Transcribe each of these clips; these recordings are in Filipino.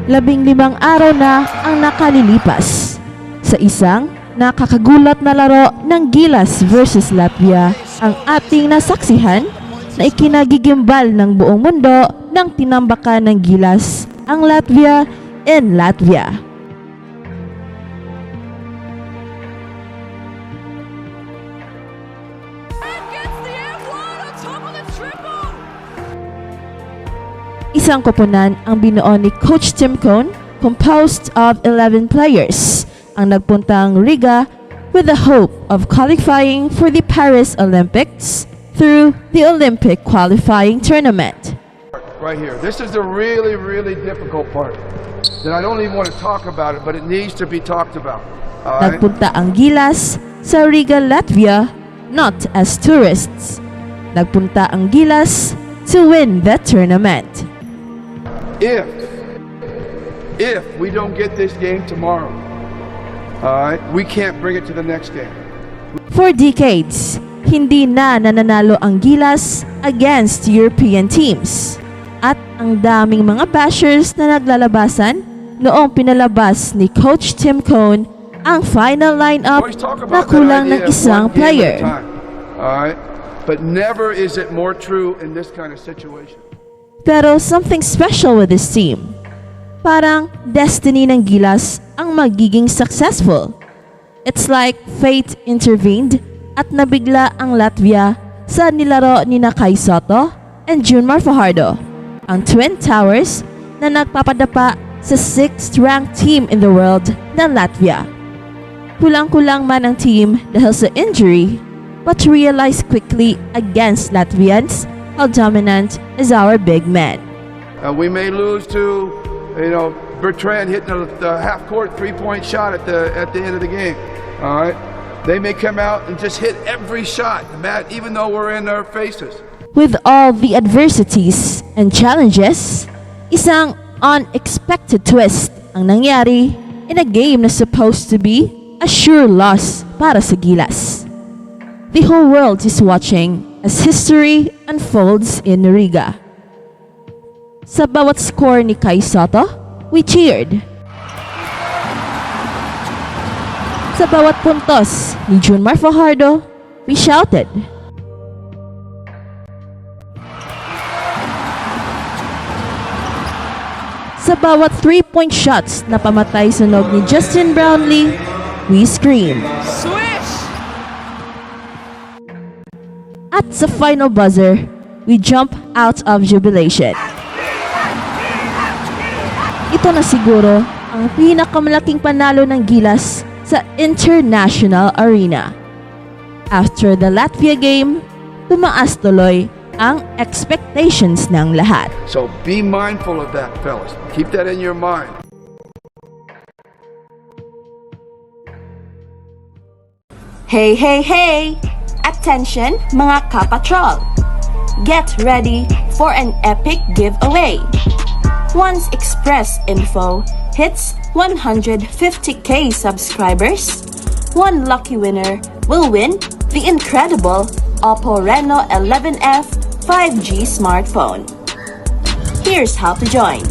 15 araw na ang nakalilipas sa isang nakakagulat na laro ng Gilas versus Latvia ang ating nasaksihan na ikinagigimbal ng buong mundo ng tinambakan ng Gilas ang Latvia in Latvia. Isang koponan ang binuo ni Coach Tim Cone, composed of 11 players, ang nagpuntang Riga with the hope of qualifying for the Paris Olympics through the Olympic qualifying tournament. Right here. This is the really, really difficult part. That I don't even want to talk about it, but it needs to be talked about. All right? Nagpunta ang Gilas sa Riga, Latvia, not as tourists. Nagpunta ang Gilas to win the tournament. If we don't get this game tomorrow, all right, we can't bring it to the next game. For decades, hindi na nananalo ang Gilas against European teams. At ang daming mga bashers na naglalabasan noong pinalabas ni Coach Tim Cone ang final lineup na kulang ng isang player. All right, but never is it more true in this kind of situation. Pero something special with this team. Parang destiny ng Gilas ang magiging successful. It's like fate intervened at nabigla ang Latvia sa nilaro ni Kai Sotto and Junmar Fajardo, ang Twin Towers na nagpapadapa sa 6th ranked team in the world ng Latvia. Kulang-kulang man ang team dahil sa injury, but realized quickly against Latvians how dominant is our big man. We may lose to, Bertrand hitting the half-court three-point shot at the end of the game. All right, they may come out and just hit every shot, Matt, even though we're in their faces. With all the adversities and challenges, isang unexpected twist ang nangyari in a game na supposed to be a sure loss para sa Gilas. The whole world is watching as history unfolds in Riga. Sa bawat score ni Kai Sotto, we cheered. Sa bawat puntos ni Junmar Fajardo, we shouted. Sa bawat 3-point shots na pamatay sunog ni Justin Brownlee, we screamed. At sa final buzzer, we jump out of jubilation. Ito na siguro ang pinakamalaking panalo ng Gilas sa international arena. After the Latvia game, tumaas tuloy ang expectations ng lahat. So be mindful of that, fellas. Keep that in your mind. Hey, hey, hey! Attention mga kapatrol! Get ready for an epic giveaway! Once Express Info hits 150k subscribers, one lucky winner will win the incredible Oppo Reno 11F 5G smartphone. Here's how to join.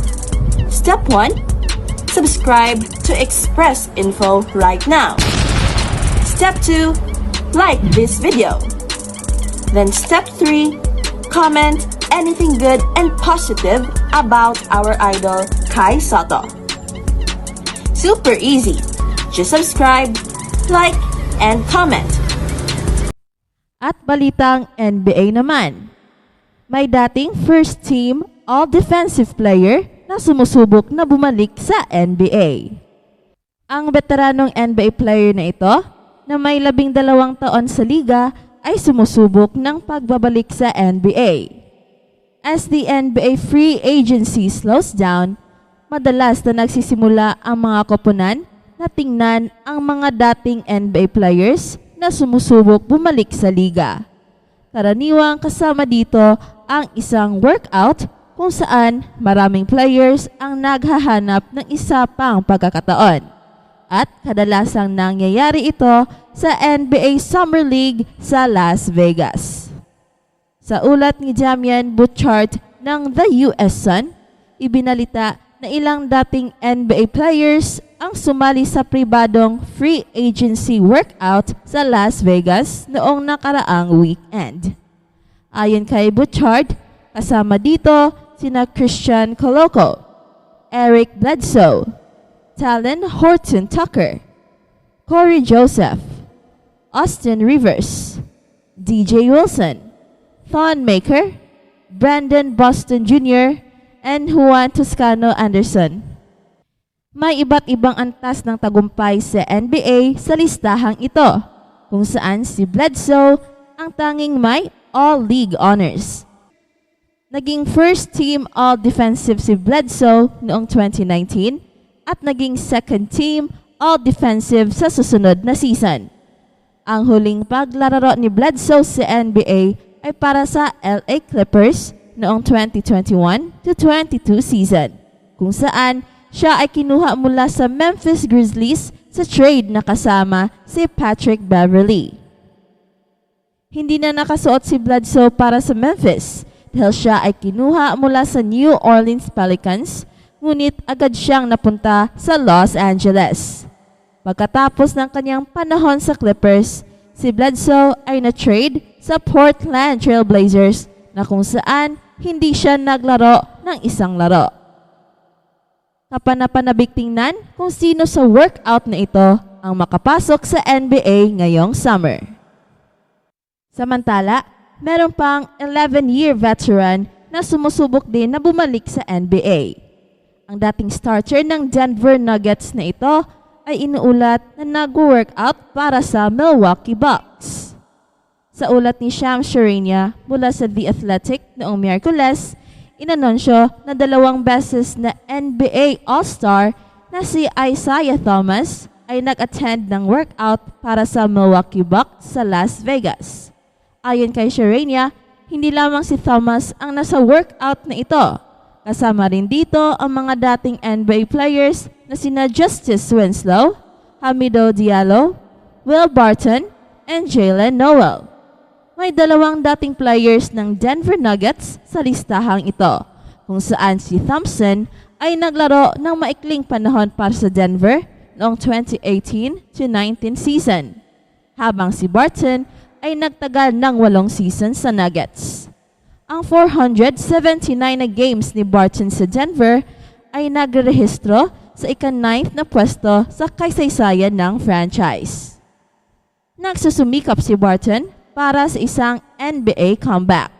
Step 1. Subscribe to Express Info right now. Step 2. Like this video. Then step 3. Comment anything good and positive about our idol Kai Sotto. Super easy. Just subscribe, like, and comment. At balitang NBA naman. May dating first team all-defensive player na sumusubok na bumalik sa NBA. Ang veteranong NBA player na ito na may 12 taon sa liga ay sumusubok ng pagbabalik sa NBA. As the NBA free agency slows down, madalas na nagsisimula ang mga koponan na tingnan ang mga dating NBA players na sumusubok bumalik sa liga. Karaniwang kasama dito ang isang workout kung saan maraming players ang naghahanap ng isa pang pagkakataon. At kadalasang nangyayari ito sa NBA Summer League sa Las Vegas. Sa ulat ni Damian Butchart ng The US Sun, ibinalita na ilang dating NBA players ang sumali sa pribadong free agency workout sa Las Vegas noong nakaraang weekend. Ayon kay Butchard, kasama dito sina Christian Coloco, Eric Bledsoe, Talen Horton Tucker, Corey Joseph, Austin Rivers, DJ Wilson, Thon Maker, Brandon Boston Jr., and Juan Toscano Anderson. May iba't ibang antas ng tagumpay sa NBA sa listahang ito, kung saan si Bledsoe ang tanging may All-League honors. Naging first team All-Defensive si Bledsoe noong 2019 at naging second team All-Defensive sa susunod na season. Ang huling paglalaro ni Bledsoe sa NBA ay para sa LA Clippers noong 2021-22 season, kung saan siya ay kinuha mula sa Memphis Grizzlies sa trade na kasama si Patrick Beverley. Hindi na nakasuot si Bledsoe para sa Memphis dahil siya ay kinuha mula sa New Orleans Pelicans, ngunit agad siyang napunta sa Los Angeles. Pagkatapos ng kanyang panahon sa Clippers, si Bledsoe ay na-trade sa Portland Trail Blazers na kung saan hindi siya naglaro ng isang laro. Kapanapanabik tingnan kung sino sa workout na ito ang makapasok sa NBA ngayong summer. Samantala, meron pang 11-year veteran na sumusubok din na bumalik sa NBA. Ang dating starter ng Denver Nuggets na ito ay inuulat na nag-workout para sa Milwaukee Bucks. Sa ulat ni Shams Charania mula sa The Athletic noong Miyerkules, inanunsyo na 2 beses na NBA All-Star na si Isaiah Thomas ay nag-attend ng workout para sa Milwaukee Bucks sa Las Vegas. Ayon kay Charania, hindi lamang si Thomas ang nasa workout na ito. Kasama rin dito ang mga dating NBA players na sina Justice Winslow, Hamidou Diallo, Will Barton, and Jalen Noel. May 2 dating players ng Denver Nuggets sa listahang ito, kung saan si Thompson ay naglaro ng maikling panahon para sa Denver noong 2018-19 season, habang si Barton ay nagtagal ng 8 season sa Nuggets. Ang 479 na games ni Barton sa Denver ay nagrerehistro sa ika-9th na pwesto sa kaysaysayan ng franchise. Nagsusumikap si Barton para sa isang NBA comeback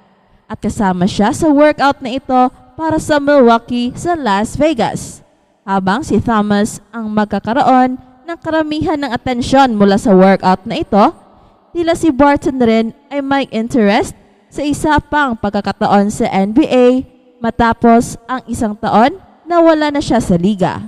at kasama siya sa workout na ito para sa Milwaukee sa Las Vegas, habang si Thomas ang magkakaroon ng karamihan ng atensyon mula sa workout na ito. Tila si Barton rin ay may interest sa isa pang pagkakataon sa NBA matapos ang 1 taon na wala na siya sa liga.